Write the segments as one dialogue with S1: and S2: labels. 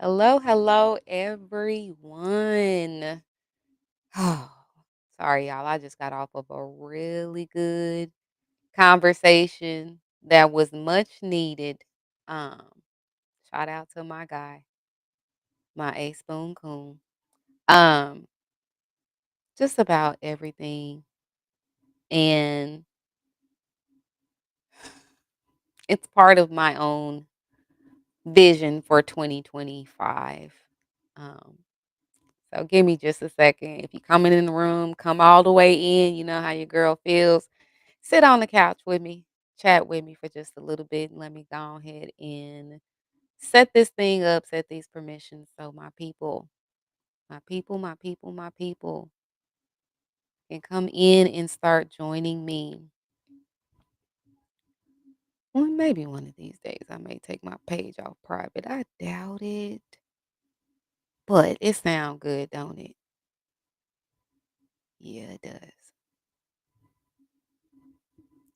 S1: Hello, hello, everyone. Oh, sorry, y'all. I just got off of a really good conversation that was much needed. Um, Shout out to my guy, my A Spoon Coon. Um, just about everything. And it's part of my own vision for 2025. Um, so give me just a second. If you're coming in the room, come all the way in. You know how your girl feels. Sit on the couch with me, chat with me for just a little bit, and let me go ahead and set this thing up, set these permissions so my people can come in and start joining me. Well, maybe one of these days I may take my page off private. I doubt it, but it sounds good, don't it? Yeah, it does.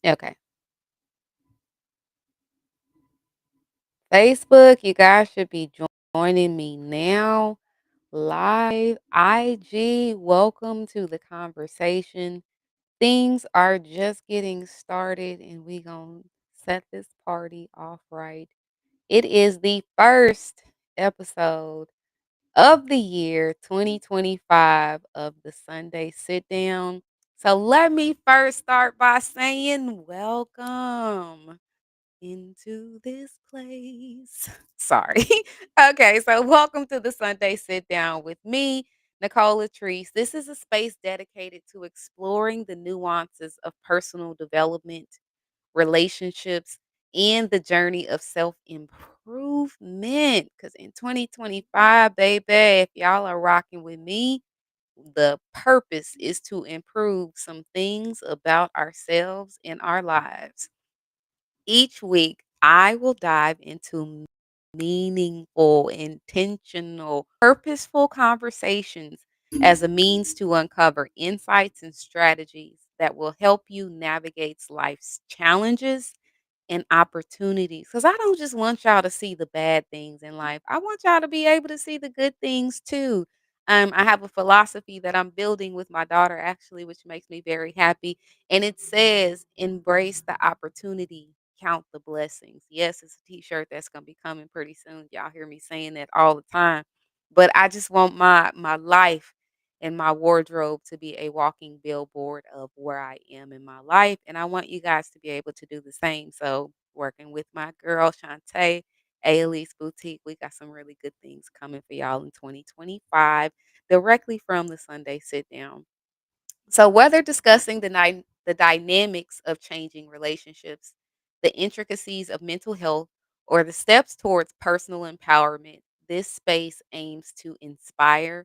S1: Okay. Facebook, you guys should be joining me now. Live IG, welcome to the conversation. Things are just getting started and we going to set this party off right. It is the first episode of the year 2025 of the Sunday Sit Down. So let me first start by saying welcome into this place. Sorry. Okay, so welcome to the Sunday Sit Down with me, Nicole LaTreece. This is a space dedicated to exploring the nuances of personal development, relationships, and the journey of self improvement. Because in 2025, baby, if y'all are rocking with me, the purpose is to improve some things about ourselves and our lives. Each week, I will dive into meaningful, intentional, purposeful conversations as a means to uncover insights and strategies that will help you navigate life's challenges and opportunities. Because I don't just want y'all to see the bad things in life. I want y'all to be able to see the good things too. I have a philosophy that I'm building with my daughter, actually, which makes me very happy. And it says, embrace the opportunity, count the blessings. Yes, it's a t shirt that's going to be coming pretty soon. Y'all hear me saying that all the time. But I just want my life and my wardrobe to be a walking billboard of where I am in my life. And I want you guys to be able to do the same. So, working with my girl, Shantae, Ailey's Boutique, we got some really good things coming for y'all in 2025 directly from the Sunday Sit Down. So, whether discussing the dynamics of changing relationships, the intricacies of mental health, or the steps towards personal empowerment, this space aims to inspire,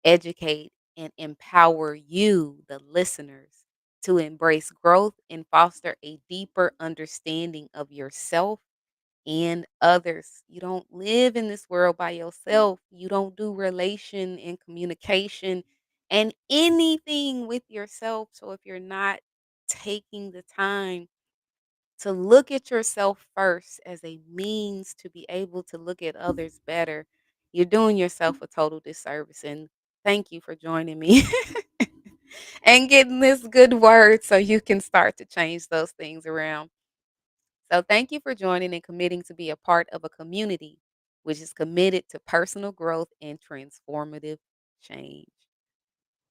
S1: educate, and empower you, the listeners, to embrace growth and foster a deeper understanding of yourself and others. You don't live in this world by yourself. You don't do relation and communication and anything with yourself. So if you're not taking the time to look at yourself first as a means to be able to look at others better, you're doing yourself a total disservice. And thank you for joining me and getting this good word so you can start to change those things around. So thank you for joining and committing to be a part of a community which is committed to personal growth and transformative change.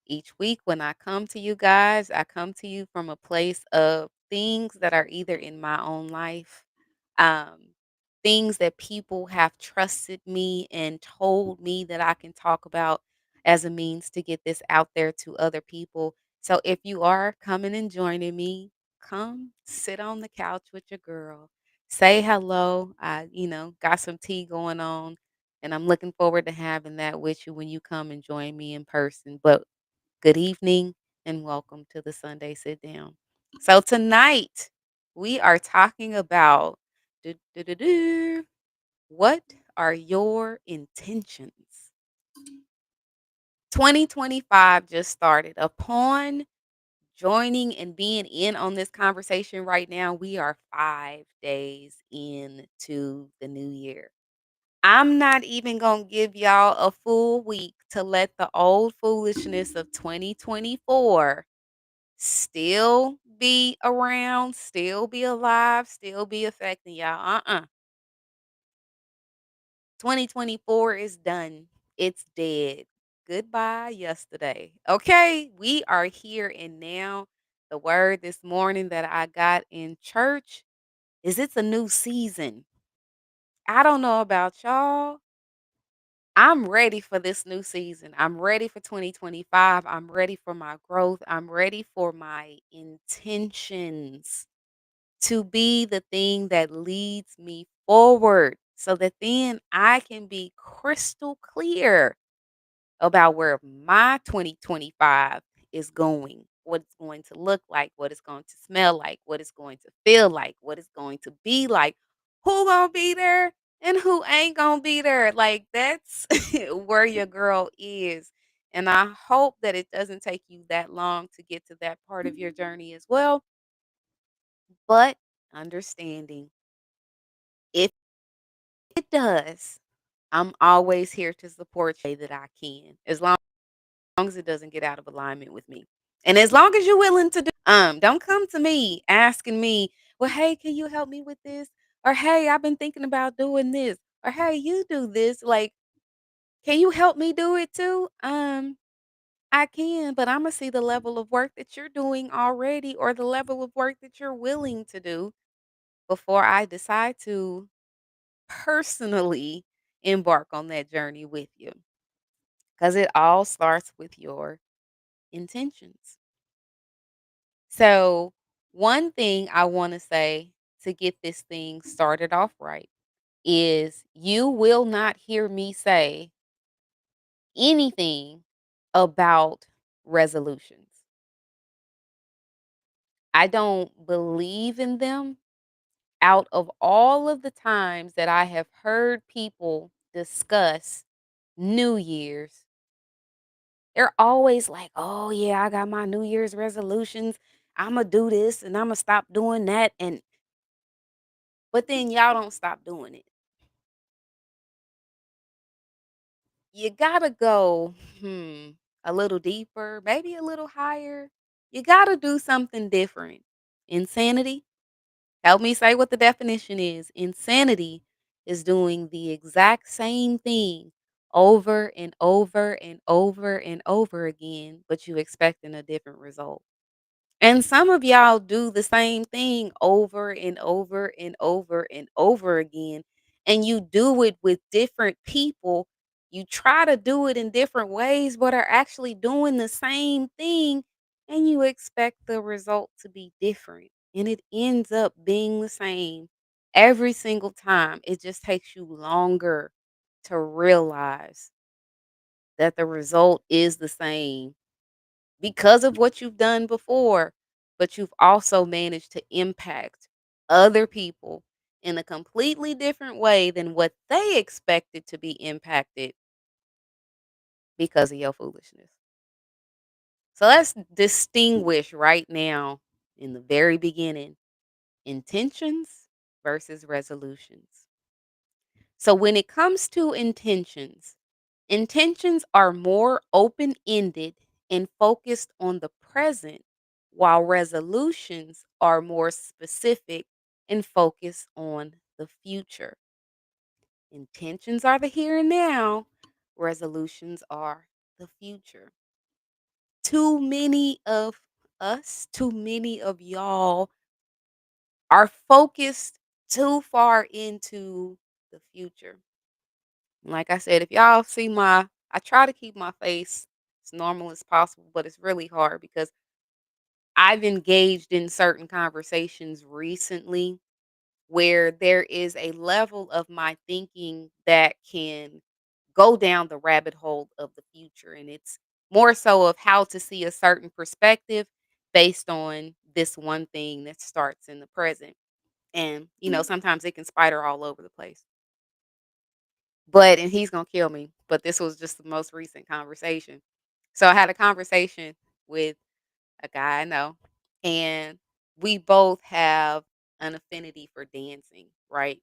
S1: Each week, when I come to you guys, I come to you from a place of things that are either in my own life, um, things that people have trusted me and told me that I can talk about as a means to get this out there to other people. So if you are coming and joining me, come sit on the couch with your girl. Say hello. I got some tea going on, and I'm looking forward to having that with you when you come and join me in person. But good evening and welcome to the Sunday Sit Down. So tonight we are talking about do, do, do, do, what are your intentions? 2025 just started. Upon joining and being in on this conversation right now, we are 5 days into the new year. I'm not even gonna give y'all a full week to let the old foolishness of 2024 still be around, still be alive, still be affecting y'all. 2024 is done. It's dead. Goodbye yesterday. Okay, we are here and now. The word this morning that I got in church is it's a new season. I don't know about y'all. I'm ready for this new season. I'm ready for 2025. I'm ready for my growth. I'm ready for my intentions to be the thing that leads me forward so that then I can be crystal clear about where my 2025 is going, what it's going to look like, what it's going to smell like, what it's going to feel like, what it's going to be like, who gonna be there and who ain't gonna be there. Like that's where your girl is. And I hope that it doesn't take you that long to get to that part of your journey as well. But understanding if it does, I'm always here to support you that I can. As long as it doesn't get out of alignment with me. And as long as you're willing to do don't come to me asking me, "Well, hey, can you help me with this?" Or, "Hey, I've been thinking about doing this." Or, "Hey, you do this." Like, "Can you help me do it too?" I can, but Imma see the level of work that you're doing already or the level of work that you're willing to do before I decide to personally embark on that journey with you. Because it all starts with your intentions. So, one thing I want to say to get this thing started off right is you will not hear me say anything about resolutions. I don't believe in them. Out of all of the times that I have heard people discuss New Year's, they're always like, "Oh yeah, I got my New Year's resolutions. Imma do this and Imma stop doing that." And but then y'all don't stop doing it. You gotta go, a little deeper, maybe a little higher. You gotta do something different. Insanity, help me say what the definition is. Insanity is doing the exact same thing over and over and over and over again, but you expecting a different result. And some of y'all do the same thing over and over and over and over again, and you do it with different people. You try to do it in different ways, but are actually doing the same thing, and you expect the result to be different. And it ends up being the same every single time. It just takes you longer to realize that the result is the same because of what you've done before, but you've also managed to impact other people in a completely different way than what they expected to be impacted because of your foolishness. So let's distinguish right now in the very beginning intentions versus resolutions. So when it comes to intentions, intentions are more open ended and focused on the present, while resolutions are more specific and focused on the future. Intentions are the here and now, resolutions are the future. Too many of too many of y'all are focused too far into the future. Like I said, if y'all see I try to keep my face as normal as possible, but it's really hard because I've engaged in certain conversations recently where there is a level of my thinking that can go down the rabbit hole of the future. And it's more so of how to see a certain perspective based on this one thing that starts in the present. And, sometimes it can spider all over the place. And he's gonna kill me, but this was just the most recent conversation. So I had a conversation with a guy I know, and we both have an affinity for dancing, right?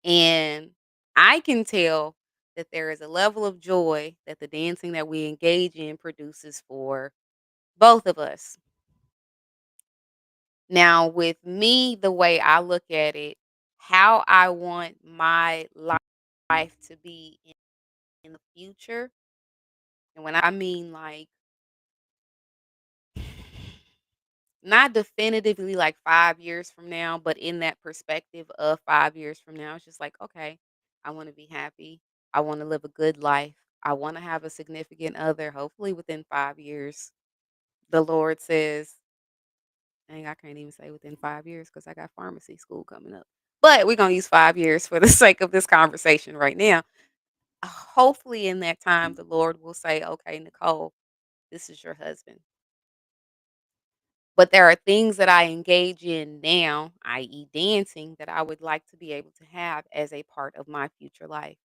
S1: And I can tell that there is a level of joy that the dancing that we engage in produces for both of us. Now, with me, the way I look at it, how I want my life to be in the future, and when I mean like not definitively like 5 years from now, but in that perspective of 5 years from now, it's just like, okay, I want to be happy. I want to live a good life. I want to have a significant other, hopefully within 5 years. The Lord says, dang, I can't even say within 5 years because I got pharmacy school coming up. But we're going to use 5 years for the sake of this conversation right now. Hopefully, in that time, the Lord will say, okay, Nicole, this is your husband. But there are things that I engage in now, i.e., dancing, that I would like to be able to have as a part of my future life.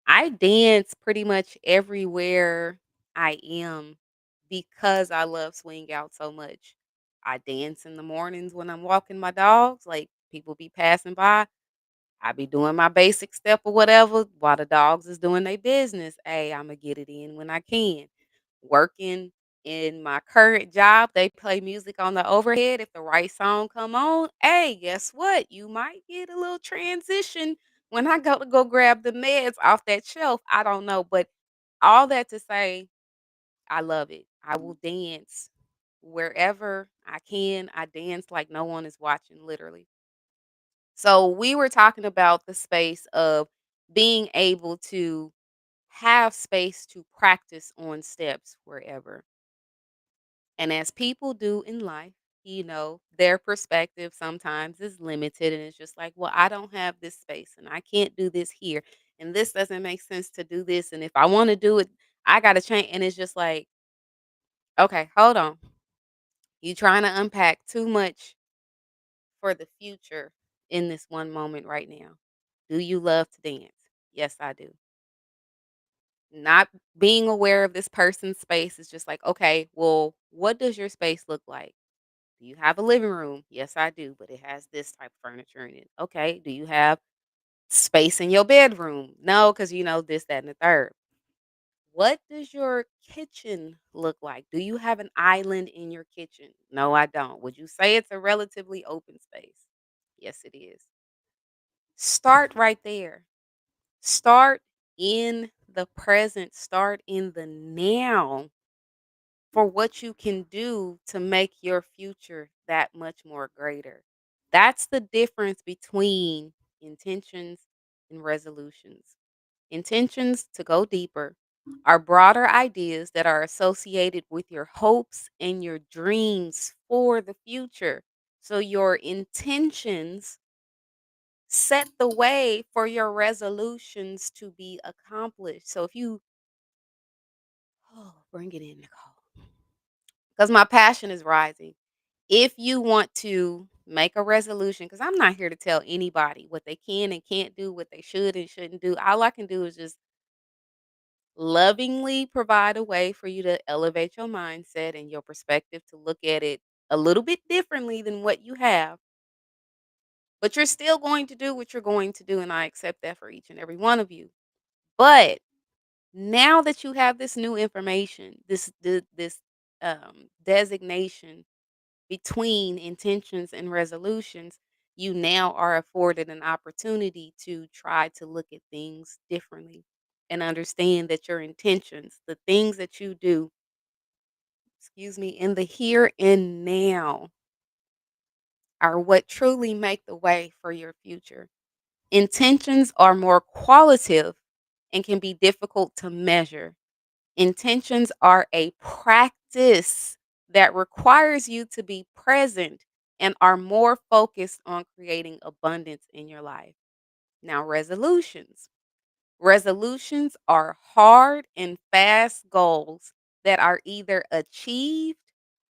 S1: I dance pretty much everywhere I am because I love swing out so much. I dance in the mornings when I'm walking my dogs, like people be passing by. I be doing my basic step or whatever while the dogs is doing their business. Hey, I'ma get it in when I can. Working in my current job, they play music on the overhead. If the right song come on, hey, guess what? You might get a little transition when I go to go grab the meds off that shelf. I don't know, but all that to say, I love it. I will dance wherever I can. I dance like no one is watching, literally. So we were talking about the space of being able to have space to practice on steps wherever. And as people do in life, their perspective sometimes is limited and it's just like, well, I don't have this space and I can't do this here. And this doesn't make sense to do this. And if I want to do it, I got to change. And it's just like, okay, hold on. You trying to unpack too much for the future in this one moment right now. Do you love to dance? Yes, I do. Not being aware of this person's space is just like, okay, well, what does your space look like? Do you have a living room? Yes, I do, but it has this type of furniture in it. Okay. Do you have space in your bedroom? No, because this, that, and the third. What does your kitchen look like? Do you have an island in your kitchen? No, I don't. Would you say it's a relatively open space? Yes, it is. Start right there. Start in the present, start in the now for what you can do to make your future that much more greater. That's the difference between intentions and resolutions. Intentions, to go deeper, are broader ideas that are associated with your hopes and your dreams for the future. So your intentions set the way for your resolutions to be accomplished. So if you bring it in, Nicole, because my passion is rising. If you want to make a resolution, because I'm not here to tell anybody what they can and can't do, what they should and shouldn't do. All I can do is just lovingly provide a way for you to elevate your mindset and your perspective to look at it a little bit differently than what you have. But you're still going to do what you're going to do, and I accept that for each and every one of you. But now that you have this new information, this designation between intentions and resolutions, you now are afforded an opportunity to try to look at things differently and understand that your intentions, the things that you do, in the here and now, are what truly make the way for your future. Intentions are more qualitative and can be difficult to measure. Intentions are a practice that requires you to be present and are more focused on creating abundance in your life. Now, resolutions. Resolutions are hard and fast goals that are either achieved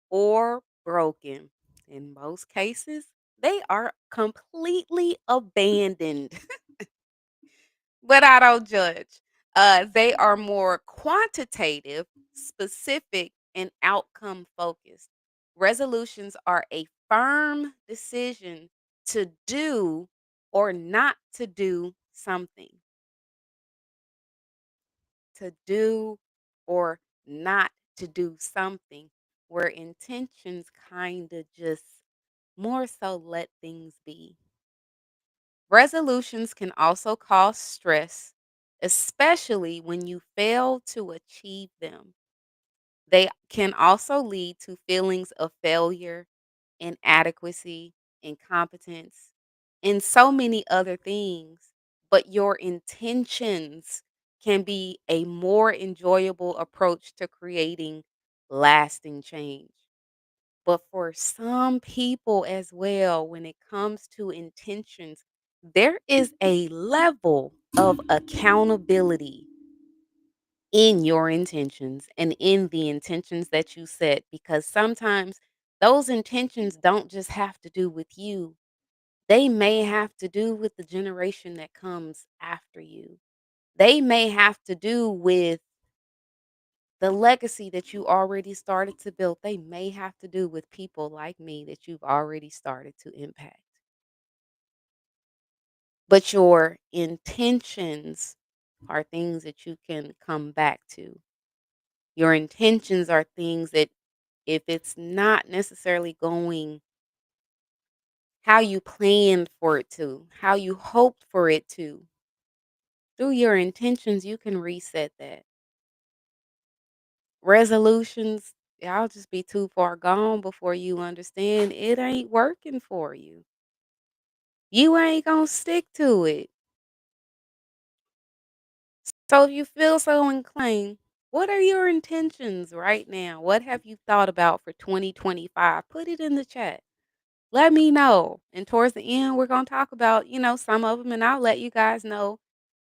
S1: or broken. In most cases, they are completely abandoned. But I don't judge. They are more quantitative, specific, and outcome focused. Resolutions are a firm decision to do or not to do something, to do or not to do something, where intentions kind of just more so let things be. Resolutions can also cause stress, especially when you fail to achieve them. They can also lead to feelings of failure, inadequacy, incompetence, and so many other things. But your intentions can be a more enjoyable approach to creating lasting change. But for some people as well, when it comes to intentions, there is a level of accountability in your intentions and in the intentions that you set, because sometimes those intentions don't just have to do with you. They may have to do with the generation that comes after you. They may have to do with the legacy that you already started to build. They may have to do with people like me that you've already started to impact. But your intentions are things that you can come back to. Your intentions are things that, if it's not necessarily going how you planned for it to, how you hoped for it to, through your intentions, you can reset that. Resolutions, y'all just be too far gone before you understand it ain't working for you. You ain't gonna stick to it. So if you feel so inclined, what are your intentions right now? What have you thought about for 2025? Put it in the chat. Let me know. And towards the end, we're going to talk about, some of them, and I'll let you guys know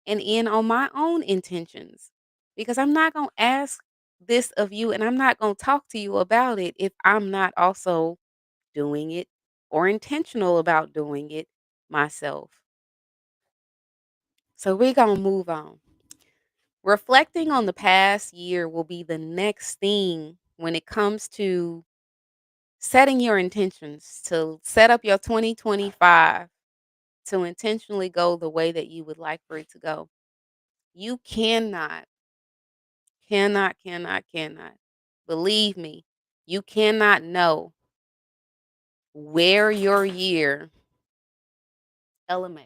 S1: and end on my own intentions, because I'm not going to ask this of you and I'm not going to talk to you about it if I'm not also doing it or intentional about doing it myself. So we're going to move on. Reflecting on the past year will be the next thing when it comes to setting your intentions to set up your 2025 to intentionally go the way that you would like for it to go. You cannot, believe me, you cannot know where your year, LMA,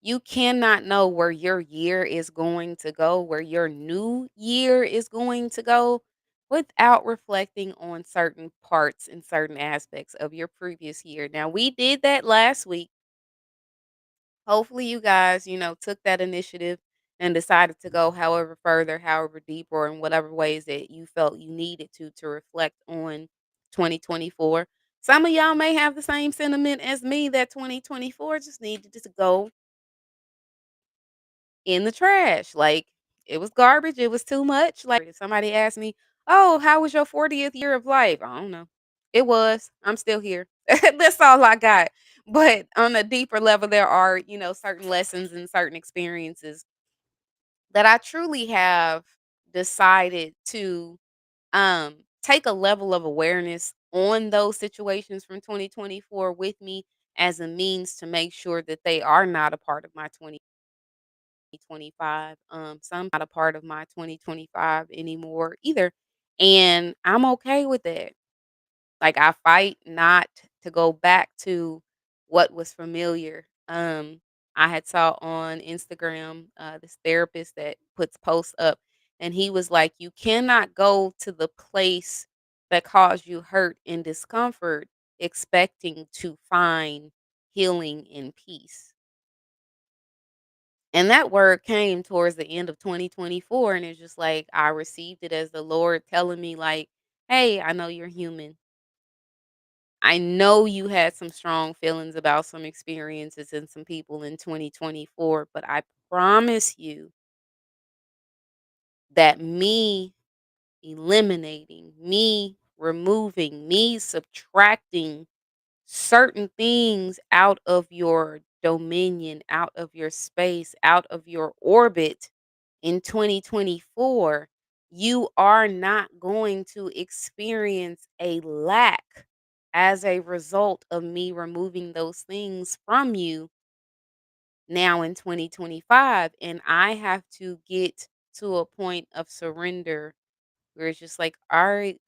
S1: you cannot know where your year is going to go, where your new year is going to go, without reflecting on certain parts and certain aspects of your previous year. Now, we did that last week. Hopefully, you guys, took that initiative and decided to go however further, however deeper, in whatever ways that you felt you needed to reflect on 2024. Some of y'all may have the same sentiment as me that 2024 just needed to go in the trash. Like, it was garbage. It was too much. Like, if somebody asked me, "Oh, how was your 40th year of life?" I don't know. It was. I'm still here. That's all I got. But on a deeper level, there are, certain lessons and certain experiences that I truly have decided to take a level of awareness on those situations from 2024 with me, as a means to make sure that they are not a part of my 2025. Some not a part of my 2025 anymore either. And I'm okay with that. Like, I fight not to go back to what was familiar. I had saw on Instagram this therapist that puts posts up, and he was like, "You cannot go to the place that caused you hurt and discomfort expecting to find healing and peace." And that word came towards the end of 2024, and it's just like I received it as the Lord telling me, like, "Hey, I know you're human. I know you had some strong feelings about some experiences and some people in 2024, but I promise you that me eliminating, me removing, me subtracting certain things out of your dominion, out of your space, out of your orbit in 2024, you are not going to experience a lack as a result of me removing those things from you now in 2025. And I have to get to a point of surrender where it's just like, all right,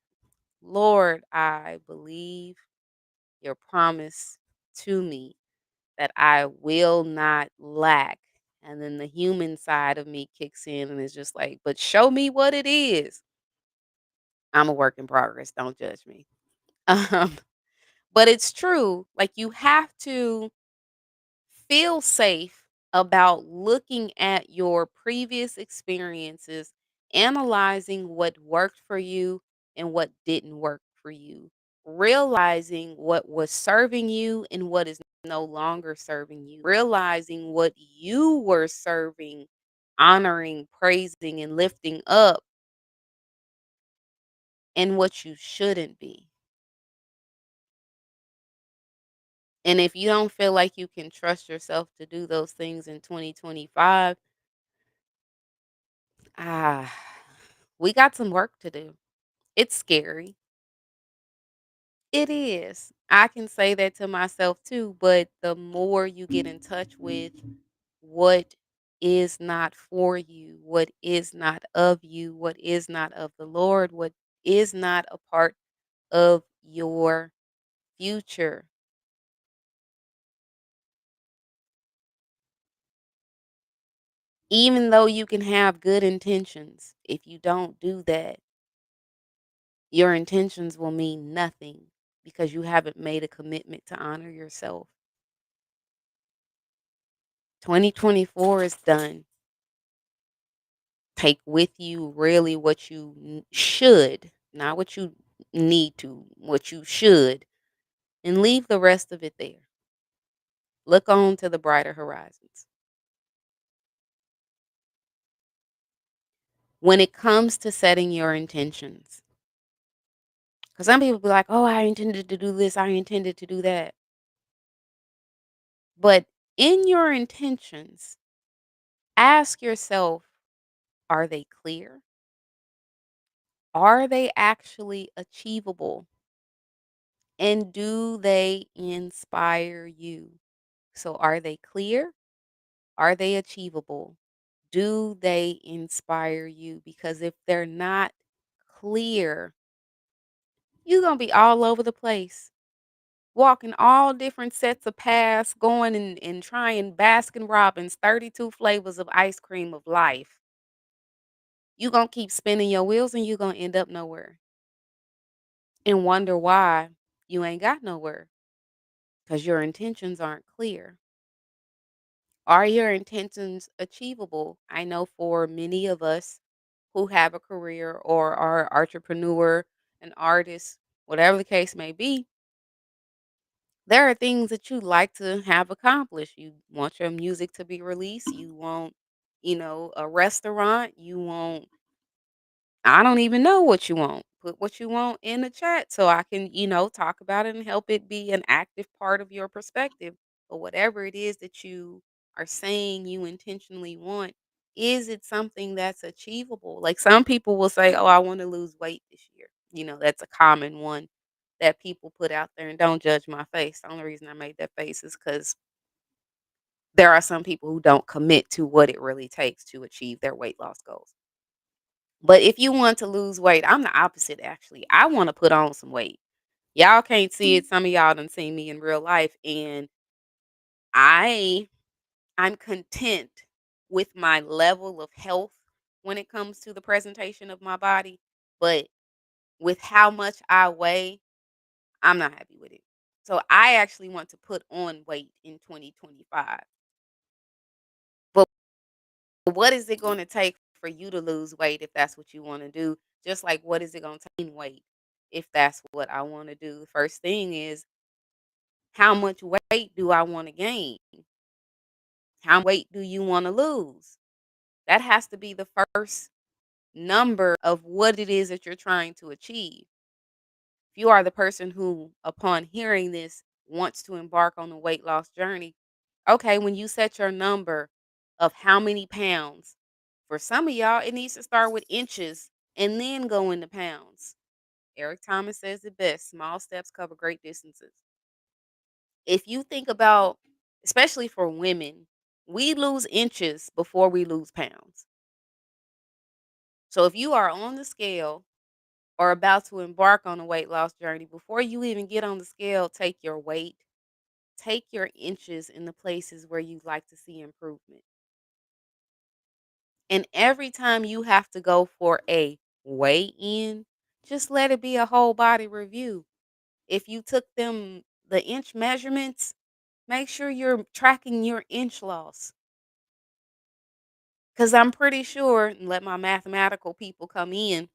S1: Lord, I believe your promise to me that I will not lack. And then the human side of me kicks in and is just like, but show me what it is. I'm a work in progress. Don't judge me. Um, but it's true. Like you have to feel safe about looking at your previous experiences, analyzing what worked for you and what didn't work for you, realizing what was serving you and what is no longer serving you, realizing what you were serving, honoring, praising, and lifting up, and what you shouldn't be. And if you don't feel like you can trust yourself to do those things in 2025, ah, we got some work to do. It's scary. It is. I can say that to myself too, but the more you get in touch with what is not for you, what is not of you, what is not of the Lord, what is not a part of your future, even though you can have good intentions, if you don't do that, your intentions will mean nothing because you haven't made a commitment to honor yourself. 2024 is done. Take with you really what you should, not what you need to, what you should, and leave the rest of it there. Look on to the brighter horizons. When it comes to setting your intentions, because some people be like, oh, I intended to do this, I intended to do that. But in your intentions, ask yourself, are they clear? Are they actually achievable? And do they inspire you? So, are they clear? Are they achievable? Do they inspire you? Because if they're not clear, you're going to be all over the place, walking all different sets of paths, going and trying Baskin Robbins, 32 flavors of ice cream of life. You're going to keep spinning your wheels and you're going to end up nowhere and wonder why you ain't got nowhere because your intentions aren't clear. Are your intentions achievable? I know for many of us who have a career or are entrepreneur, an artist, whatever the case may be, there are things that you like to have accomplished. You want your music to be released, you want, a restaurant, you want I don't even know what you want. Put what you want in the chat so I can, talk about it and help it be an active part of your perspective. But whatever it is that you are saying you intentionally want, is it something that's achievable? Like some people will say, oh, I want to lose weight this year. That's a common one that people put out there. And don't judge my face. The only reason I made that face is because there are some people who don't commit to what it really takes to achieve their weight loss goals. But if you want to lose weight, I'm the opposite actually. I wanna put on some weight. Y'all can't see it. Some of y'all done seen me in real life, and I I'm content with my level of health when it comes to the presentation of my body, but with how much I weigh, I'm not happy with it. So I actually want to put on weight in 2025. But what is it gonna take for you to lose weight if that's what you wanna do? Just like what is it gonna take in weight if that's what I wanna do? The first thing is how much weight do I wanna gain? How much weight do you wanna lose? That has to be the first number of what it is that you're trying to achieve. If you are the person who, upon hearing this, wants to embark on a weight loss journey, okay, when you set your number of how many pounds, for some of y'all, it needs to start with inches and then go into pounds. Eric Thomas says it best, small steps cover great distances. If you think about, especially for women, we lose inches before we lose pounds. So if you are on the scale or about to embark on a weight loss journey, before you even get on the scale, take your weight, take your inches in the places where you'd like to see improvement. And every time you have to go for a weigh in, just let it be a whole body review. If you took the inch measurements, make sure you're tracking your inch loss. Because I'm pretty sure, and let my mathematical people come in,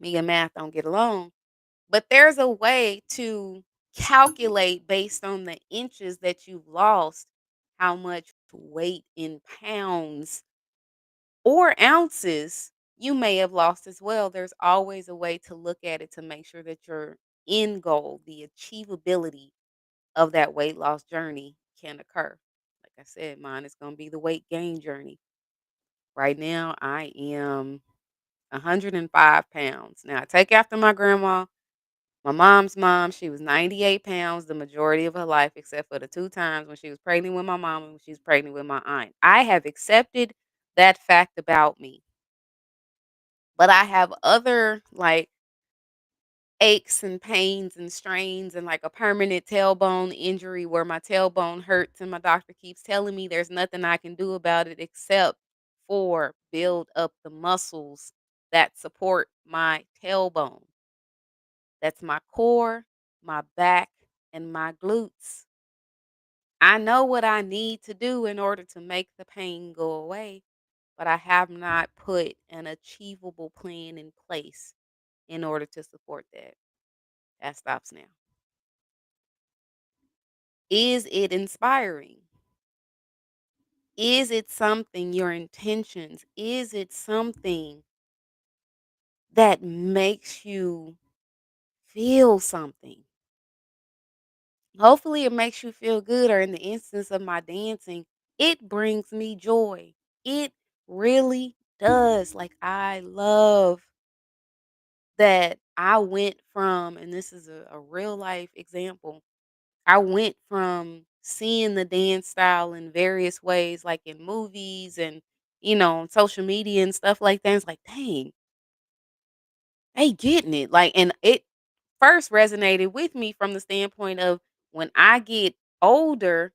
S1: me and math don't get along, but there's a way to calculate based on the inches that you've lost how much weight in pounds or ounces you may have lost as well. There's always a way to look at it to make sure that your end goal, the achievability of that weight loss journey can occur. Like I said, mine is going to be the weight gain journey. Right now, I am 105 pounds. Now, I take after my grandma. My mom's mom, she was 98 pounds the majority of her life, except for the two times when she was pregnant with my mom and when she was pregnant with my aunt. I have accepted that fact about me. But I have other, like, aches and pains and strains and, like, a permanent tailbone injury where my tailbone hurts and my doctor keeps telling me there's nothing I can do about it except for build up the muscles that support my tailbone. That's my core, my back, and my glutes. I know what I need to do in order to make the pain go away, but I have not put an achievable plan in place in order to support that. That stops now. Is it inspiring? Is it something, your intentions? Is it something that makes you feel something? Hopefully, it makes you feel good, or in the instance of my dancing, it brings me joy. It really does. Like, I love that I went from, and this is a real life example, I went from seeing the dance style in various ways, like in movies and, on social media and stuff like that. It's like, dang, they getting it. Like, and it first resonated with me from the standpoint of when I get older,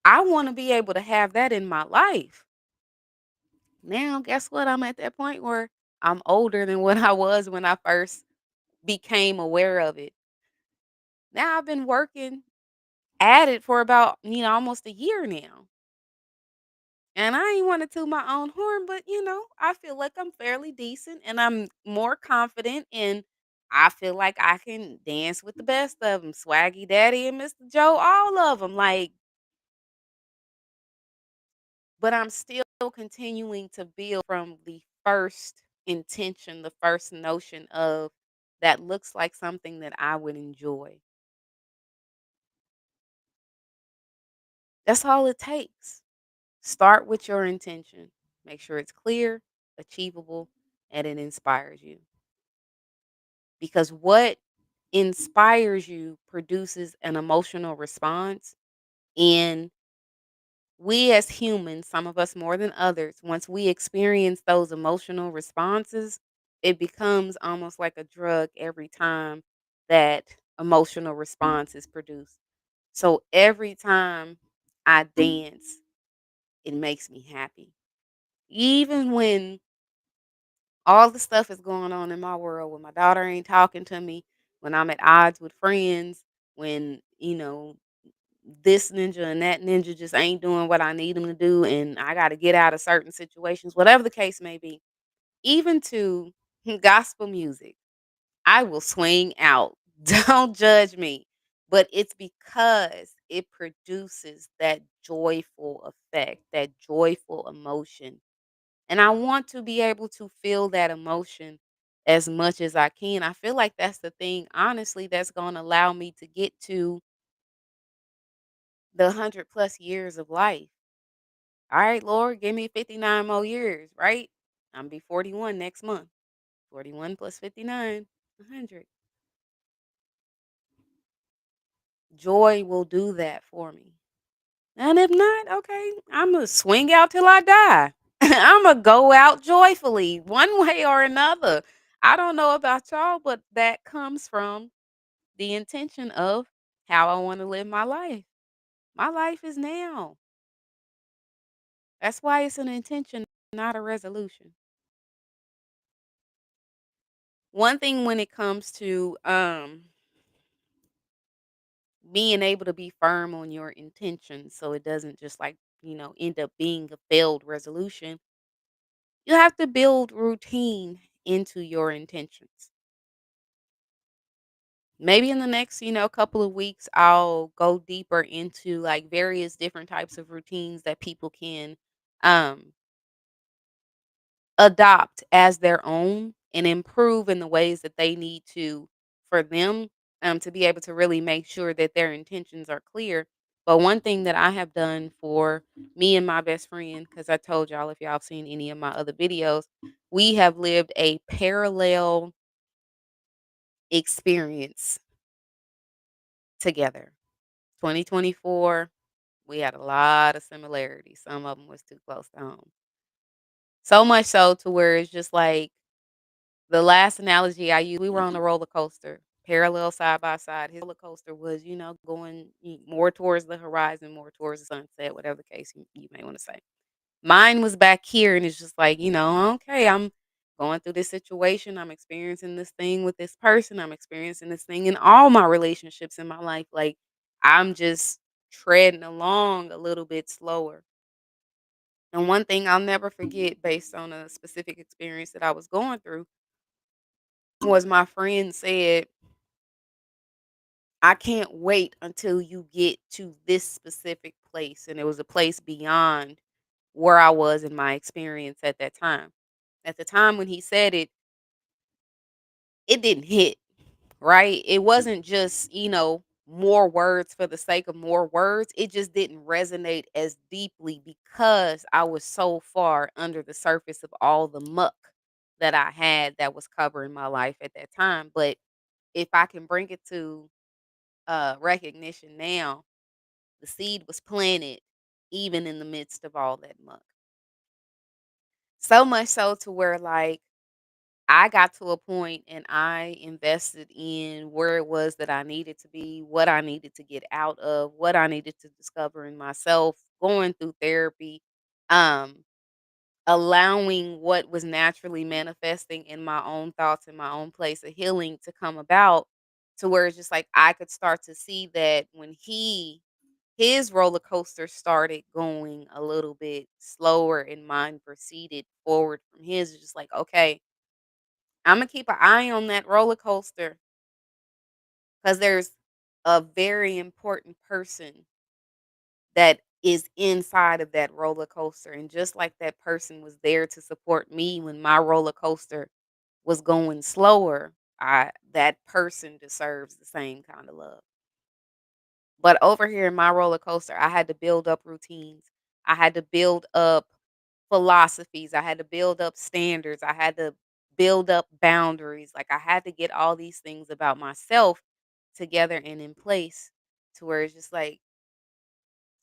S1: I want to be able to have that in my life. Now, guess what? I'm at that point where I'm older than what I was when I first became aware of it. Now I've been working at it for about, almost a year now. And I ain't want to toot my own horn, but I feel like I'm fairly decent and I'm more confident and I feel like I can dance with the best of them. Swaggy Daddy and Mr. Joe, all of them. Like, but I'm still continuing to build from the first intention, the first notion of that looks like something that I would enjoy. That's all it takes. Start with your intention. Make sure it's clear, achievable, and it inspires you. Because what inspires you produces an emotional response. And we as humans, some of us more than others, once we experience those emotional responses, it becomes almost like a drug every time that emotional response is produced. So every time I dance, it makes me happy. Even when all the stuff is going on in my world, when my daughter ain't talking to me, when I'm at odds with friends, when, this ninja and that ninja just ain't doing what I need them to do, and I got to get out of certain situations, whatever the case may be, even to gospel music, I will swing out. Don't judge me. But it's because it produces that joyful effect, that joyful emotion, and I want to be able to feel that emotion as much as I can. I feel like that's the thing, honestly, that's going to allow me to get to the 100 plus years of life. All right, Lord, give me 59 more years, right? I'm be 41 next month. 41 plus 59, 100. Joy will do that for me. And if not, okay, I'm going to swing out till I die. I'm going to go out joyfully one way or another. I don't know about y'all, but that comes from the intention of how I want to live my life. My life is now. That's why it's an intention, not a resolution. One thing when it comes to being able to be firm on your intentions so it doesn't just like, end up being a failed resolution, you have to build routine into your intentions. Maybe in the next, couple of weeks, I'll go deeper into like various different types of routines that people can um adopt as their own and improve in the ways that they need to for them to be able to really make sure that their intentions are clear. But one thing that I have done for me and my best friend, because I told y'all if y'all have seen any of my other videos, we have lived a parallel experience together. 2024, we had a lot of similarities. Some of them was too close to home. So much so to where it's just like the last analogy I used, we were on a roller coaster, parallel side by side. His roller coaster was, going more towards the horizon, more towards the sunset, whatever the case you may want to say. Mine was back here, and it's just like, okay, I'm going through this situation. I'm experiencing this thing with this person. I'm experiencing this thing in all my relationships in my life. Like, I'm just treading along a little bit slower. And one thing I'll never forget based on a specific experience that I was going through was my friend said, "I can't wait until you get to this specific place." And it was a place beyond where I was in my experience at that time. At the time when he said it, it didn't hit, right? It wasn't just, more words for the sake of more words. It just didn't resonate as deeply because I was so far under the surface of all the muck that I had that was covering my life at that time. But if I can bring it to recognition now, the seed was planted even in the midst of all that muck. So much so to where like I got to a point and I invested in where it was that I needed to be, what I needed to get out of, what I needed to discover in myself, going through therapy, um, allowing what was naturally manifesting in my own thoughts in my own place of healing to come about to where it's just like I could start to see that when his roller coaster started going a little bit slower and mine proceeded forward from his. It's just like, okay, I'm gonna keep an eye on that roller coaster because there's a very important person that is inside of that roller coaster. And just like that person was there to support me when my roller coaster was going slower, I that person deserves the same kind of love. But over here in my roller coaster, I had to build up routines. I had to build up philosophies. I had to build up standards. I had to build up boundaries. Like I had to get all these things about myself together and in place to where it's just like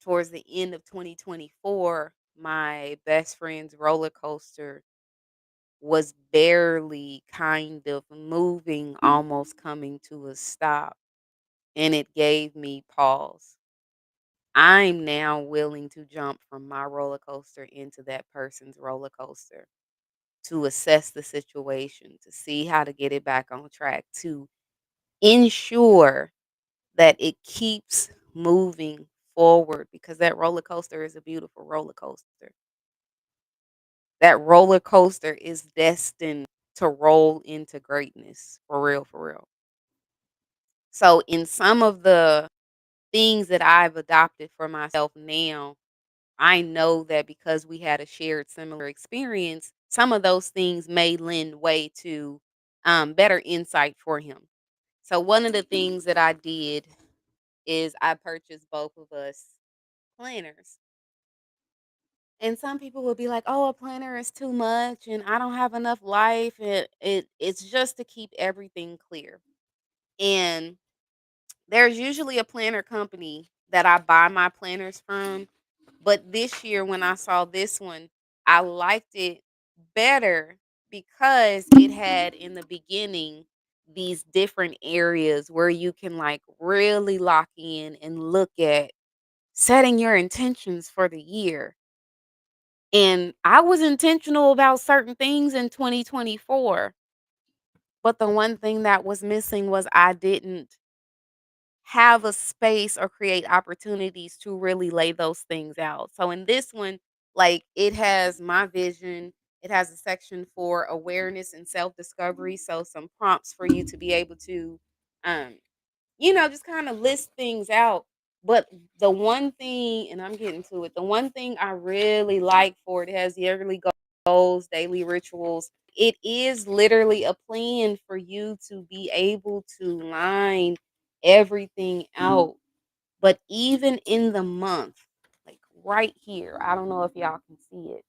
S1: towards the end of 2024, my best friend's roller coaster was barely kind of moving, almost coming to a stop. And it gave me pause. I'm now willing to jump from my roller coaster into that person's roller coaster to assess the situation, to see how to get it back on track, to ensure that it keeps moving forward because that roller coaster is a beautiful roller coaster. That roller coaster is destined to roll into greatness for real, for real. So, in some of the things that I've adopted for myself now, I know that because we had a shared similar experience, some of those things may lend way to better insight for him. So, one of the things that I did is I purchased both of us planners. And some people will be like, "Oh, a planner is too much and I don't have enough life." It's just to keep everything clear. And there's usually a planner company that I buy my planners from, but this year when I saw this one, I liked it better because it had in the beginning these different areas where you can like really lock in and look at setting your intentions for the year. And I was intentional about certain things in 2024, but the one thing that was missing was I didn't have a space or create opportunities to really lay those things out. So in this one, like it has my vision, it has a section for awareness and self-discovery, so some prompts for you to be able to um just kind of list things out. But the one thing, and I'm getting to it, the one thing I really like for it, it has yearly goals, daily rituals. It is literally a plan for you to be able to line everything out. But even in the month, like right here, I don't know if y'all can see it.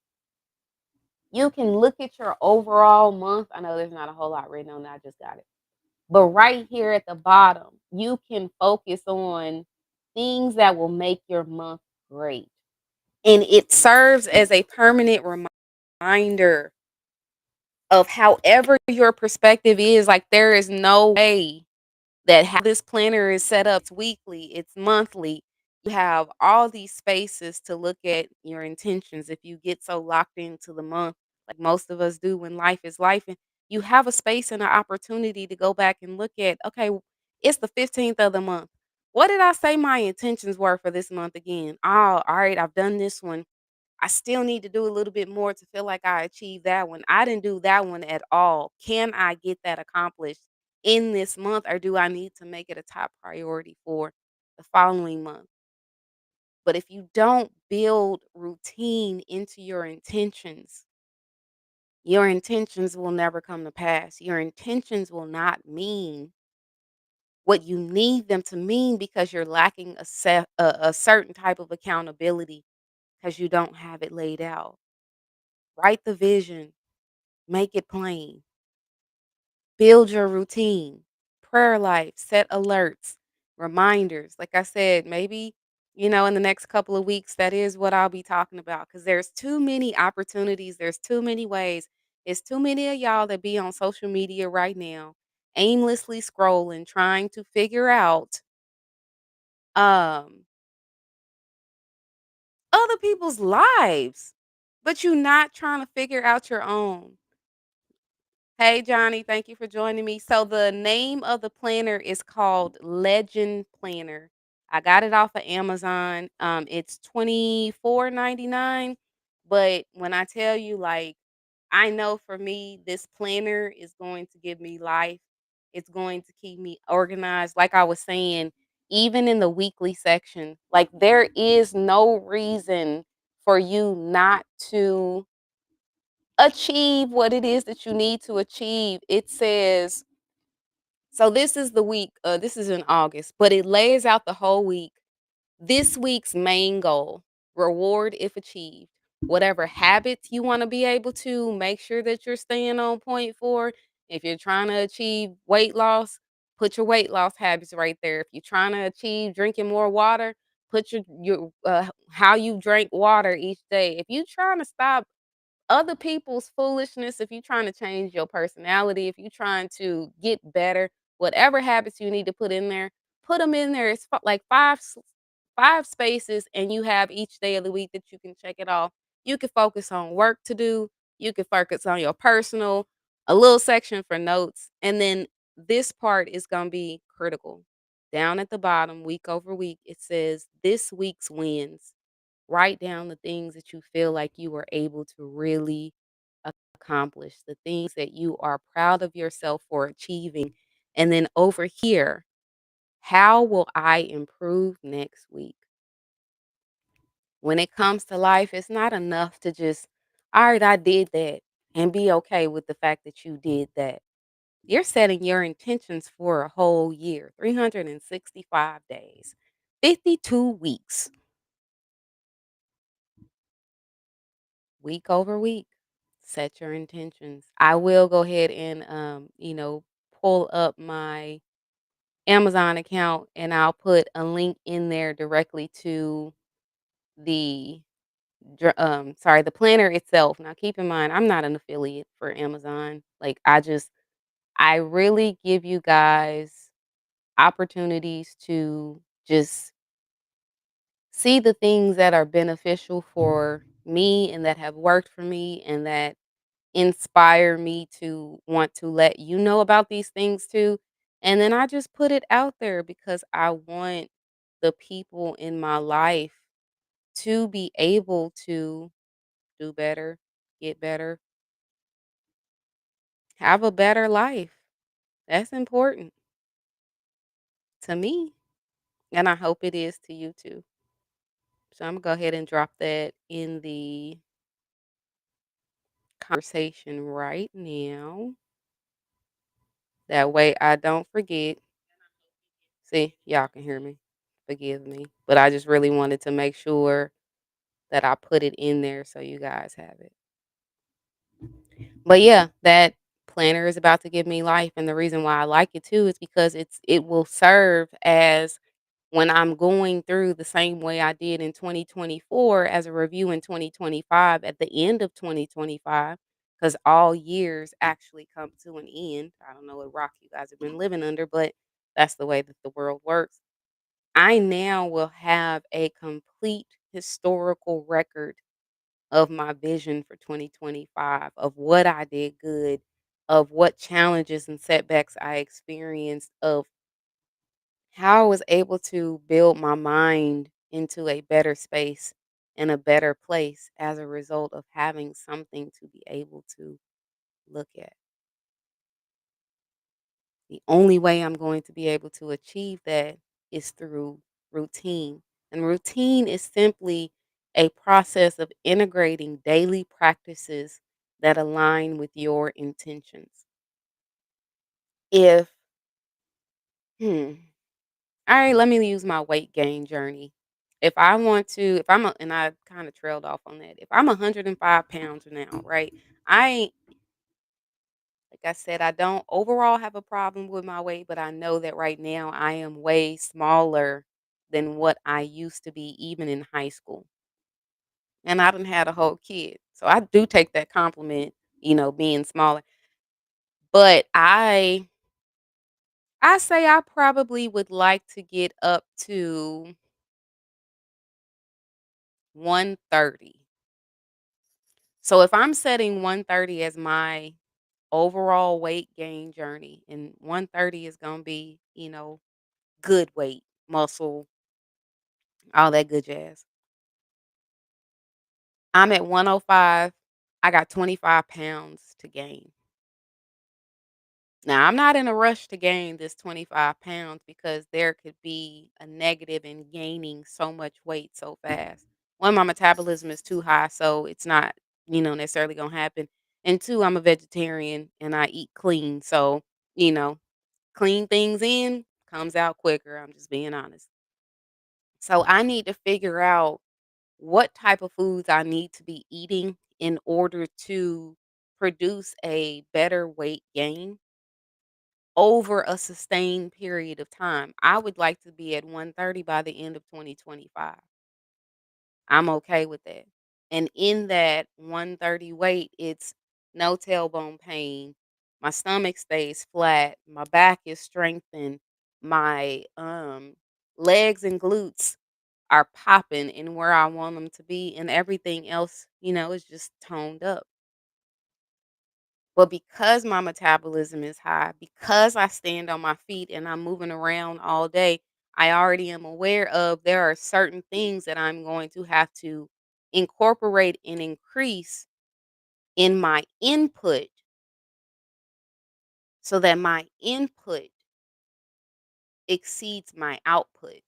S1: You can look at your overall month. I know there's not a whole lot written on that. I just got it, but right here at the bottom, you can focus on things that will make your month great. And it serves as a permanent reminder of however your perspective is. Like, there is no way that how this planner is set up, it's weekly, it's monthly. You have all these spaces to look at your intentions. If you get so locked into the month, like most of us do when life is life, and you have a space and an opportunity to go back and look at, okay, it's the 15th of the month. What did I say my intentions were for this month again? Oh, all right, I've done this one. I still need to do a little bit more to feel like I achieved that one. I didn't do that one at all. Can I get that accomplished in this month, or do I need to make it a top priority for the following month? But if you don't build routine into your intentions will never come to pass. Your intentions will not mean what you need them to mean because you're lacking a certain type of accountability because you don't have it laid out. Write the vision, make it plain, build your routine, prayer life, set alerts, reminders. Like I said, maybe, in the next couple of weeks, that is what I'll be talking about because there's too many opportunities, there's too many ways. It's too many of y'all that be on social media right now, aimlessly scrolling, trying to figure out um other people's lives, but you're not trying to figure out your own. Hey, Johnny, thank you for joining me. So the name of the planner is called Legend Planner. I got it off of Amazon. It's 24.99. But when I tell you, like, I know for me, this planner is going to give me life. It's going to keep me organized. Like I was saying, even in the weekly section, like there is no reason for you not to achieve what it is that you need to achieve. It says, so this is the week, this is in August, but it lays out the whole week. This week's main goal, reward if achieved. Whatever habits you want to be able to make sure that you're staying on point for. If you're trying to achieve weight loss, put your weight loss habits right there. If you're trying to achieve drinking more water, put your how you drink water each day. If you're trying to stop other people's foolishness, if you're trying to change your personality, if you're trying to get better, whatever habits you need to put in there, put them in there. It's like five spaces, and you have each day of the week that you can check it off. You can focus on work to do. You can focus on your personal, a little section for notes, and then this part is going to be critical. Down at the bottom, week over week, it says this week's wins. Write down the things that you feel like you were able to really accomplish, the things that you are proud of yourself for achieving. And then over here, how will I improve next week? When it comes to life, it's not enough to just, all right, I did that and be okay with the fact that you did that. You're setting your intentions for a whole year, 365 days, 52 weeks. week over week. Set your intentions. I will go ahead and pull up my Amazon account and I'll put a link in there directly to the the planner itself. Now keep in mind I'm not an affiliate for Amazon. Like I really give you guys opportunities to just see the things that are beneficial for me and that have worked for me and that inspire me to want to let you know about these things too. And then I just put it out there because I want the people in my life to be able to do better, get better, have a better life. That's important to me. And I hope it is to you too. So I'm gonna go ahead and drop that in the conversation right now. That way I don't forget. See, y'all can hear me. Forgive me. But I just really wanted to make sure that I put it in there so you guys have it. But yeah, that planner is about to give me life. And the reason why I like it too is because it will serve as when I'm going through the same way I did in 2024 as a review in 2025 at the end of 2025, because all years actually come to an end. I don't know what rock you guys have been living under, but that's the way that the world works. I now will have a complete historical record of my vision for 2025, of what I did good, of what challenges and setbacks I experienced, of how I was able to build my mind into a better space and a better place as a result of having something to be able to look at. The only way I'm going to be able to achieve that is through routine. And routine is simply a process of integrating daily practices that align with your intentions. If, hmm, all right, let me use my weight gain journey. If I want to, if I'm a, and I kind of trailed off on that. If I'm 105 pounds now, right? I ain't, like I said, I don't overall have a problem with my weight, but I know that right now I am way smaller than what I used to be, even in high school. And I done had a whole kid. So I do take that compliment, being smaller. But I say I probably would like to get up to 130. So if I'm setting 130 as my overall weight gain journey, and 130 is going to be, good weight, muscle, all that good jazz. I'm at 105. I got 25 pounds to gain. Now, I'm not in a rush to gain this 25 pounds because there could be a negative in gaining so much weight so fast. One, my metabolism is too high, so it's not, necessarily going to happen. And two, I'm a vegetarian and I eat clean. So, you know, clean things in comes out quicker. I'm just being honest. So I need to figure out what type of foods I need to be eating in order to produce a better weight gain over a sustained period of time. I would like to be at 130 by the end of 2025. I'm okay with that. And in that 130 weight, it's no tailbone pain. My stomach stays flat. My back is strengthened. My legs and glutes are popping in where I want them to be, and everything else, is just toned up. But because my metabolism is high, because I stand on my feet and I'm moving around all day, I already am aware of there are certain things that I'm going to have to incorporate and increase in my input so that my input exceeds my output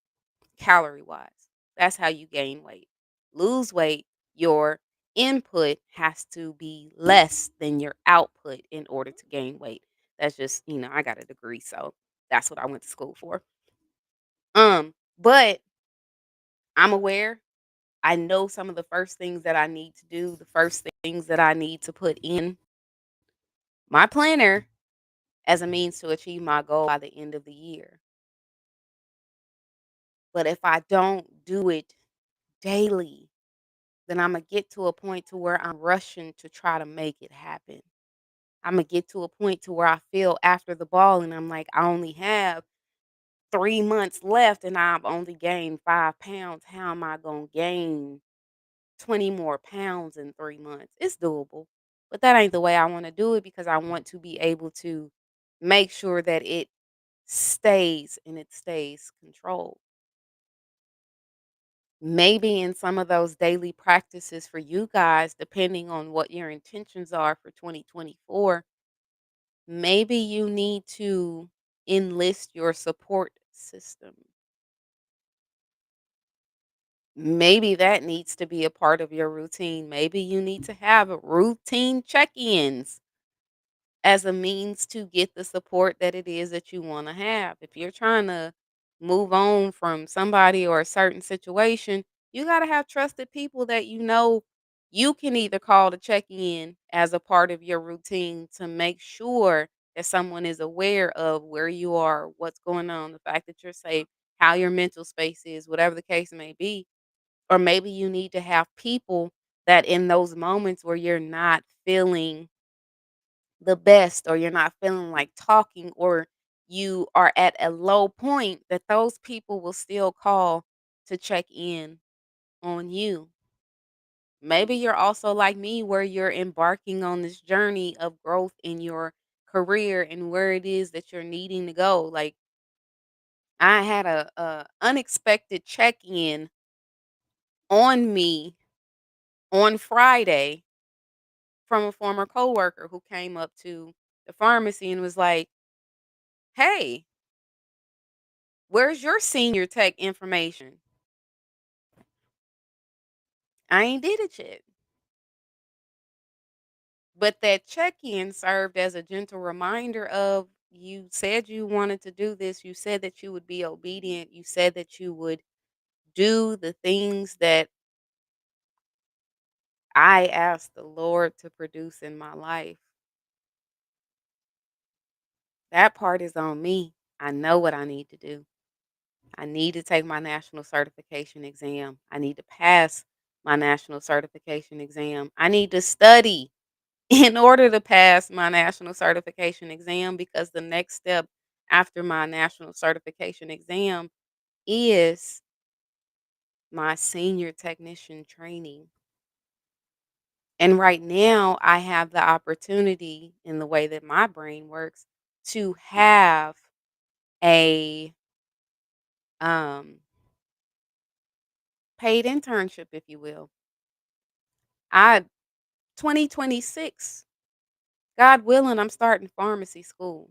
S1: calorie wise. That's how you gain weight. Lose weight, your input has to be less than your output in order to gain weight. That's just, I got a degree, so that's what I went to school for. But I'm aware. I know some of the first things that I need to do, the first things that I need to put in my planner as a means to achieve my goal by the end of the year. But if I don't do it daily, then Imma get to a point to where I'm rushing to try to make it happen. Imma get to a point to where I feel after the ball and I'm like, I only have 3 months left and I've only gained 5 pounds. How am I gonna gain 20 more pounds in 3 months? It's doable, but that ain't the way I wanna do it because I want to be able to make sure that it stays and it stays controlled. Maybe in some of those daily practices for you guys, depending on what your intentions are for 2024, maybe you need to enlist your support system. Maybe that needs to be a part of your routine. Maybe you need to have routine check ins as a means to get the support that it is that you wanna have. If you're trying to move on from somebody or a certain situation, you gotta have trusted people that you know you can either call to check in as a part of your routine to make sure that someone is aware of where you are, what's going on, the fact that you're safe, how your mental space is, whatever the case may be. Or maybe you need to have people that in those moments where you're not feeling the best or you're not feeling like talking or you are at a low point that those people will still call to check in on you. Maybe you're also like me where you're embarking on this journey of growth in your career and where it is that you're needing to go. Like I had a unexpected check-in on me on Friday from a former coworker who came up to the pharmacy and was like, "Hey, where's your senior tech information?" I ain't did it yet. But that check-in served as a gentle reminder of you said you wanted to do this. You said that you would be obedient. You said that you would do the things that I asked the Lord to produce in my life. That part is on me. I know what I need to do. I need to take my national certification exam. I need to pass my national certification exam. I need to study in order to pass my national certification exam because the next step after my national certification exam is my senior technician training. And right now, I have the opportunity in the way that my brain works to have a um, paid internship, if you will. I 2026, God willing, I'm starting pharmacy school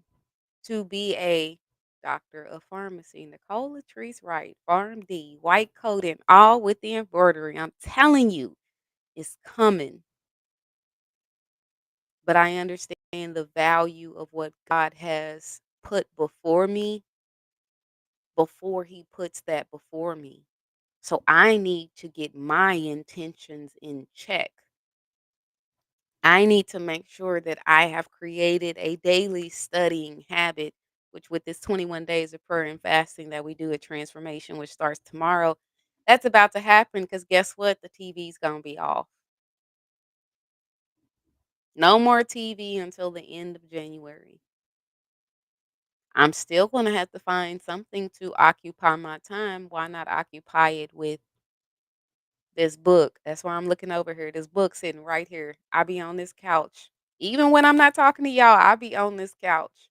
S1: to be a doctor of pharmacy. Nicole LaTreece Wright, PharmD, white coat and all with the embroidery. I'm telling you, it's coming. But I understand the value of what God has put before me before He puts that before me. So I need to get my intentions in check. I need to make sure that I have created a daily studying habit, which with this 21 days of prayer and fasting that we do at Transformation, which starts tomorrow, that's about to happen because guess what? The TV's going to be off. No more TV until the end of January. I'm still going to have to find something to occupy my time. Why not occupy it with this book? That's why I'm looking over here. This book sitting right here. I be on this couch. Even when I'm not talking to y'all, I be on this couch.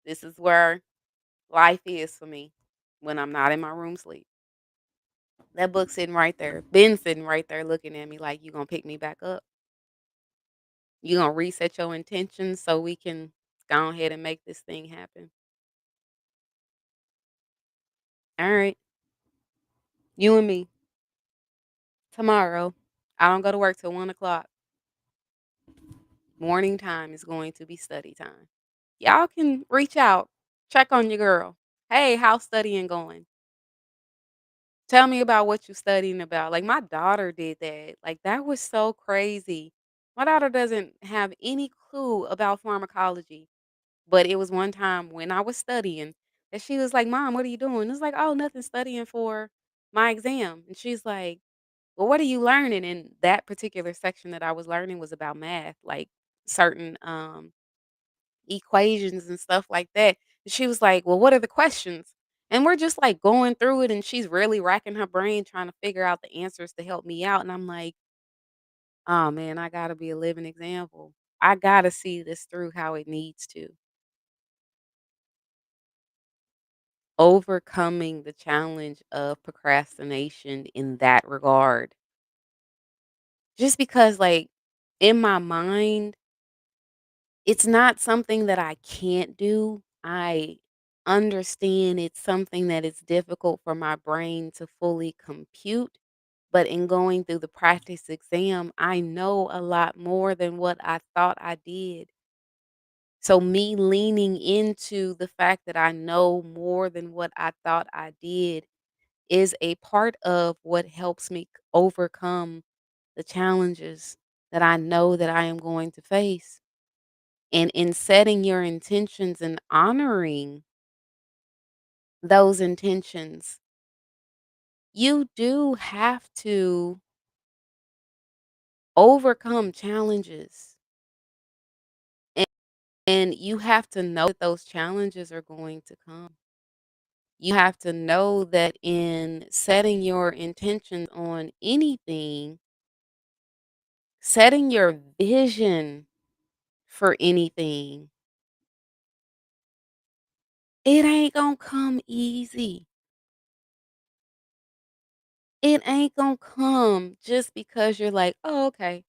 S1: This is where life is for me when I'm not in my room sleep. That book sitting right there. Ben sitting right there looking at me like you gonna pick me back up. You gonna reset your intentions so we can go ahead and make this thing happen. All right. You and me. Tomorrow. I don't go to work till 1 o'clock. Morning time is going to be study time. Y'all can reach out. Check on your girl. Hey, how's studying going? Tell me about what you studying about." Like, my daughter did that. Like, that was so crazy. My daughter doesn't have any clue about pharmacology, but it was one time when I was studying that she was like, "Mom, what are you doing?" It's like, "Oh, nothing, studying for my exam." And she's like, "Well, what are you learning?" And that particular section that I was learning was about math, like certain equations and stuff like that. And she was like, "Well, what are the questions?" And we're just like going through it, and she's really racking her brain trying to figure out the answers to help me out. And I'm like, "Oh man, I gotta be a living example. I gotta see this through how it needs to." Overcoming the challenge of procrastination in that regard. Just because, like, in my mind, it's not something that I can't do. I understand it's something that is difficult for my brain to fully compute. But in going through the practice exam, I know a lot more than what I thought I did. So, me leaning into the fact that I know more than what I thought I did is a part of what helps me overcome the challenges that I know that I am going to face. And in setting your intentions and honoring those intentions, you do have to overcome challenges. And, and you have to know that those challenges are going to come. You have to know that in setting your intentions on anything, setting your vision for anything, it ain't gonna come easy. It ain't gonna come just because you're like, "Oh, okay.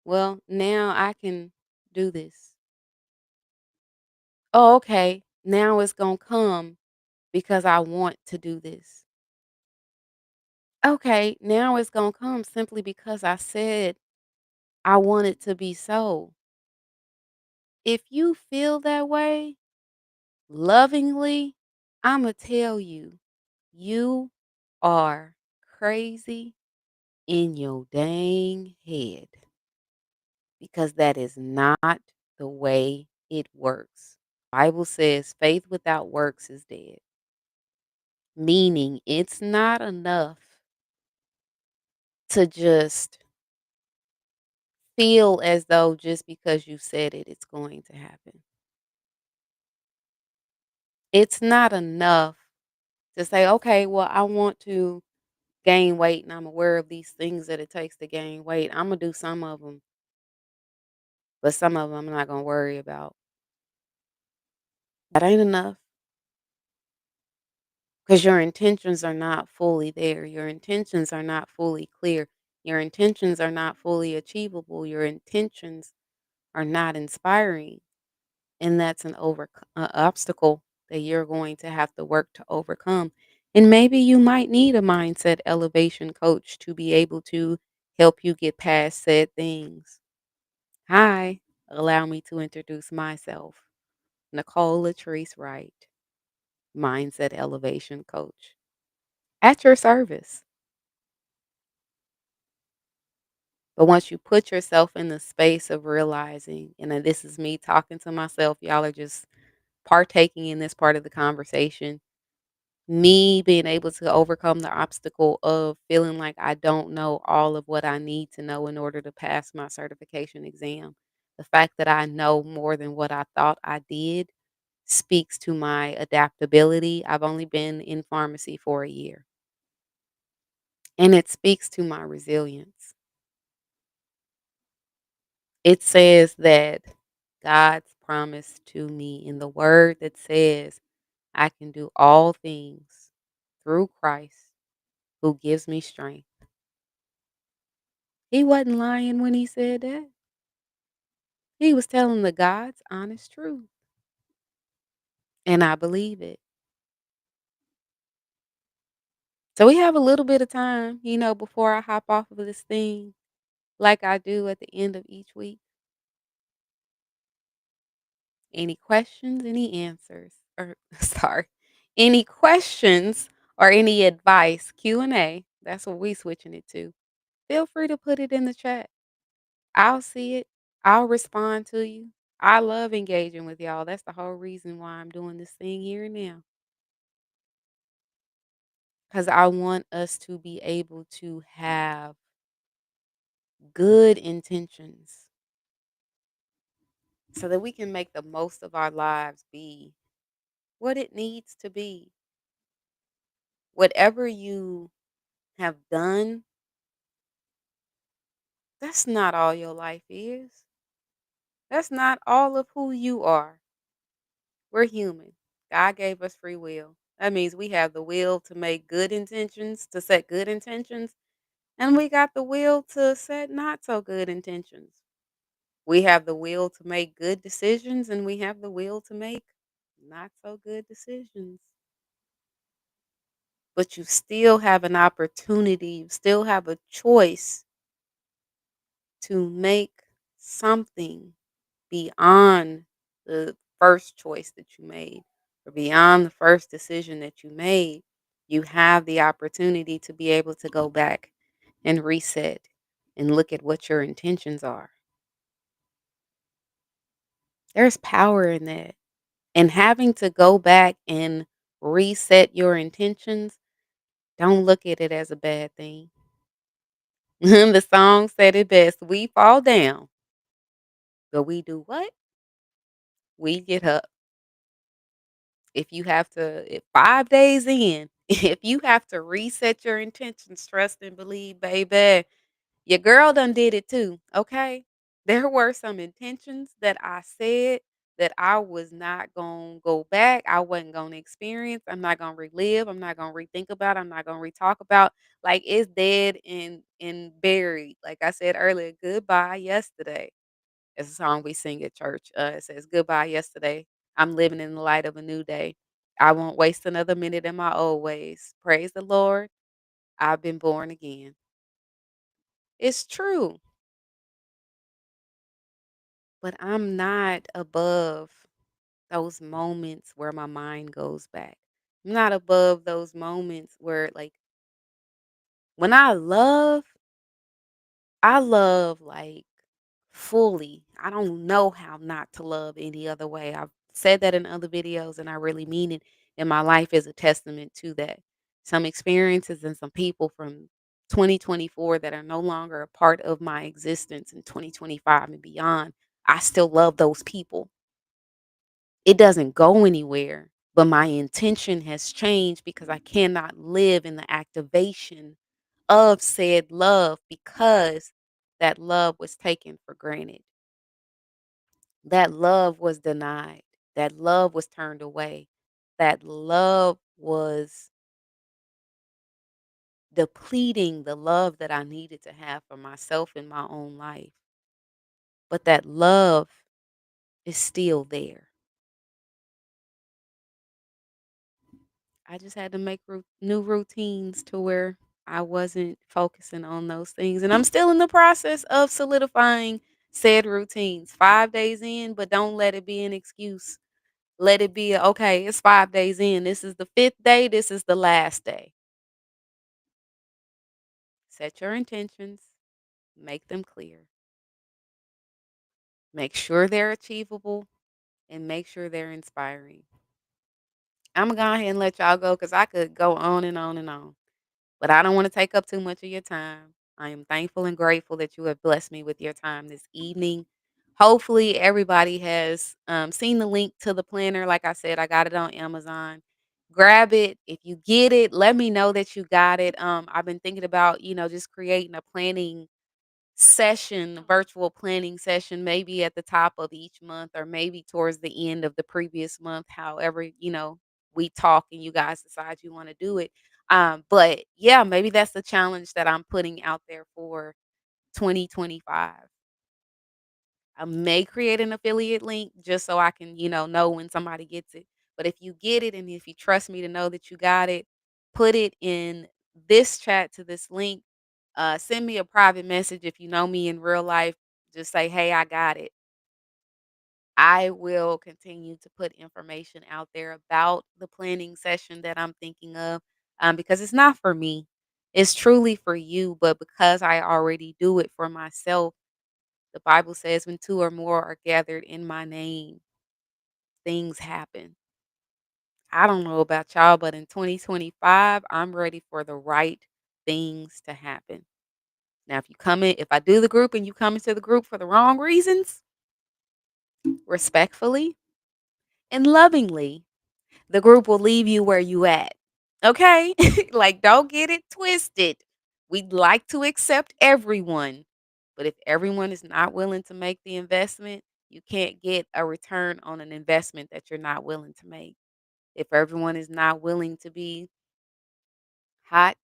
S1: Well, now I can do this. Oh, okay. Now it's gonna come because I want to do this. Okay, now it's gonna come simply because I said I want it to be so." If you feel that way, lovingly, I'ma tell you, you are crazy in your dang head, because that is not the way it works. Bible says faith without works is dead, meaning it's not enough to just feel as though just because you said it, it's going to happen. It's not enough to say, okay, well, I want to gain weight and I'm aware of these things that it takes to gain weight. I'm going to do some of them, but some of them I'm not going to worry about. That ain't enough, because your intentions are not fully there. Your intentions are not fully clear. Your intentions are not fully achievable. Your intentions are not inspiring. And that's an obstacle that you're going to have to work to overcome. And maybe you might need a mindset elevation coach to be able to help you get past said things. Hi, allow me to introduce myself, Nicole LaTreece Wright, mindset elevation coach, at your service. But once you put yourself in the space of realizing, and then this is me talking to myself, y'all are just partaking in this part of the conversation. Me being able to overcome the obstacle of feeling like I don't know all of what I need to know in order to pass my certification exam. The fact that I know more than what I thought I did speaks to my adaptability. I've only been in pharmacy for a year, and it speaks to my resilience. It says that God's promise to me in the word that says I can do all things through Christ who gives me strength. He wasn't lying when he said that. He was telling the God's honest truth, and I believe it. So we have a little bit of time, before I hop off of this thing, like I do at the end of each week. Any questions, any answers, or sorry, any questions or any advice, Q&A, that's what we switching it to. Feel free to put it in the chat. I'll see it. I'll respond to you. I love engaging with y'all. That's the whole reason why I'm doing this thing here and now. Because I want us to be able to have good intentions so that we can make the most of our lives be what it needs to be. Whatever you have done, that's not all your life is. That's not all of who you are. We're human. God gave us free will. That means we have the will to make good intentions, to set good intentions, and we got the will to set not so good intentions. We have the will to make good decisions, and we have the will to make not so good decisions. But you still have an opportunity, you still have a choice to make something beyond the first choice that you made or beyond the first decision that you made. You have the opportunity to be able to go back and reset and look at what your intentions are. There's power in that. And having to go back and reset your intentions, don't look at it as a bad thing. The song said it best. We fall down, but we do what? We get up. If you have to, if 5 days in, if you have to reset your intentions, trust and believe, baby, your girl done did it too. Okay. There were some intentions that I said that I was not going to go back. I wasn't going to experience. I'm not going to relive. I'm not going to rethink about. I'm not going to retalk about. Like it's dead and buried. Like I said earlier, goodbye yesterday. It's a song we sing at church. It says, "Goodbye yesterday. I'm living in the light of a new day. I won't waste another minute in my old ways. Praise the Lord. I've been born again." It's true, but I'm not above those moments where my mind goes back. I'm not above those moments where, like, when I love like fully. I don't know how not to love any other way. I've said that in other videos and I really mean it. And my life is a testament to that. Some experiences and some people from 2024 that are no longer a part of my existence in 2025 and beyond. I still love those people. It doesn't go anywhere, but my intention has changed because I cannot live in the activation of said love because that love was taken for granted. That love was denied. That love was turned away. That love was depleting the love that I needed to have for myself in my own life. But that love is still there. I just had to make new routines to where I wasn't focusing on those things. And I'm still in the process of solidifying said routines 5 days in, but don't let it be an excuse. Let it be, okay, it's 5 days in. This is the fifth day. This is the last day. Set your intentions, make them clear, make sure they're achievable, and make sure they're inspiring. I'm gonna go ahead and let y'all go because I could go on and on and on. But I don't want to take up too much of your time. I am thankful and grateful that you have blessed me with your time this evening. Hopefully, everybody has seen the link to the planner. Like I said, I got it on Amazon. Grab it. If you get it, let me know that you got it. I've been thinking about, just creating a planning session, virtual planning session, maybe at the top of each month or maybe towards the end of the previous month, however, we talk and you guys decide you want to do it. But yeah, maybe that's the challenge that I'm putting out there for 2025. I may create an affiliate link just so I can, know when somebody gets it. But if you get it and if you trust me to know that you got it, put it in this chat to this link. Send me a private message if you know me in real life. Just say, "Hey, I got it." I will continue to put information out there about the planning session that I'm thinking of. because it's not for me. It's truly for you, but because I already do it for myself, the Bible says when two or more are gathered in my name, things happen. I don't know about y'all, but in 2025, I'm ready for the right things to happen. Now, if I do the group and you come into the group for the wrong reasons, respectfully and lovingly, the group will leave you where you at. Okay? Like, don't get it twisted. We'd like to accept everyone, but if everyone is not willing to make the investment, you can't get a return on an investment that you're not willing to make. If everyone is not willing to be hot,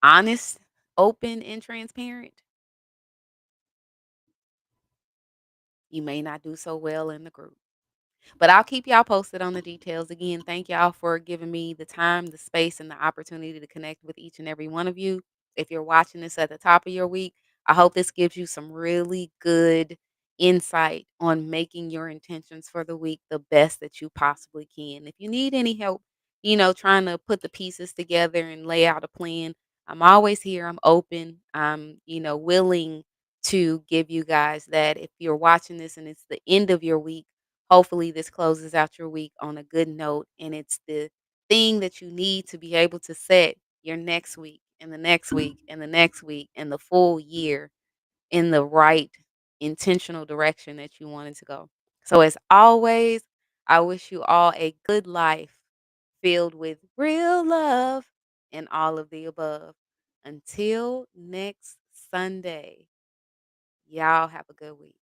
S1: honest, open, and transparent, you may not do so well in the group. But I'll keep y'all posted on the details. Again, thank y'all for giving me the time, the space, and the opportunity to connect with each and every one of you. If you're watching this at the top of your week, I hope this gives you some really good insight on making your intentions for the week the best that you possibly can. If you need any help, trying to put the pieces together and lay out a plan, I'm always here. I'm open. I'm, willing to give you guys that. If you're watching this and it's the end of your week, hopefully, this closes out your week on a good note, and it's the thing that you need to be able to set your next week, and the next week, and the next week, and the full year in the right intentional direction that you wanted to go. So, as always, I wish you all a good life filled with real love and all of the above. Until next Sunday, y'all have a good week.